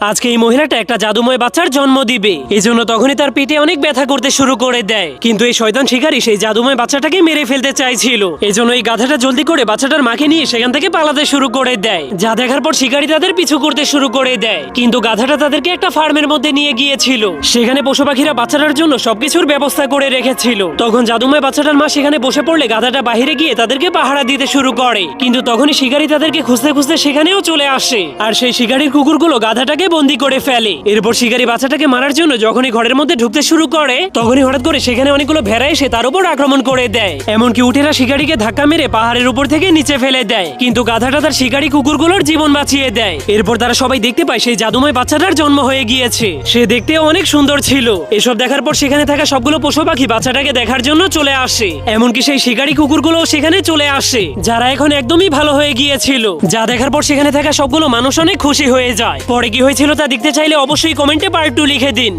আজকে এই মহিলাটা একটা জাদুময় বাচ্চার জন্ম দিবে, এজন্য তখনই তার পেটে অনেক ব্যথা করতে শুরু করে দেয়। কিন্তু এই শয়তান শিকারী সেই জাদুময় বাচ্চাটাকে মেরে ফেলতে চাইছিল, এজন্য এই গাধাটা জলদি করে বাচ্চাটার মাকে নিয়ে সেখান থেকে পালাতে শুরু করে দেয়। যা দেখার পর শিকারী তাদের পিছু করতে শুরু করে দেয়, কিন্তু গাধাটা তাদেরকে একটা ফার্মের মধ্যে নিয়ে গিয়েছিল। সেখানে পশু পাখিরা বাচ্চাটার জন্য সবকিছুর ব্যবস্থা করে রেখেছিল। তখন জাদুময় বাচ্চাটার মা সেখানে বসে পড়লে গাধাটা বাহিরে গিয়ে তাদেরকে পাহারা দিতে শুরু করে। কিন্তু তখনই শিকারী তাদেরকে খুঁজতে খুঁজতে সেখানেও চলে আসে, আর সেই শিকারীর কুকুরগুলো গাধাটাকে বন্দি করে ফেলে। এরপর শিকারী বাচ্চাটাকে মারার জন্য যখনই ঘরের মধ্যে ঢুকতে শুরু করে, তখনই হঠাৎ করে সেখানে অনেকগুলো ভেড়া এসে তার উপর আক্রমণ করে দেয়। এমনকি উটেরা শিকারীকে ধাক্কা মেরে পাহাড়ের উপর থেকে নিচে ফেলে দেয়, কিন্তু গাধাটা তার শিকারী কুকুরগুলোর জীবন বাঁচিয়ে দেয়। এরপর তারা সবাই দেখতে পায় সেই জাদুময় বাচ্চাটার জন্ম হয়ে গিয়েছে। সে দেখতেও অনেক সুন্দর ছিল। এসব দেখার পর সেখানে থাকা সবগুলো পশু পাখি বাচ্চাটাকে দেখার জন্য চলে আসে। এমনকি সেই শিকারী কুকুরগুলো সেখানে চলে আসে, যারা এখন একদমই ভালো হয়ে গিয়েছিল। যা দেখার পর সেখানে থাকা সবগুলো মানুষ অনেক খুশি হয়ে যায়। পরে কি হয়েছিল তা দেখতে চাইলে অবশ্যই কমেন্টে পার্ট 2 লিখে দিন।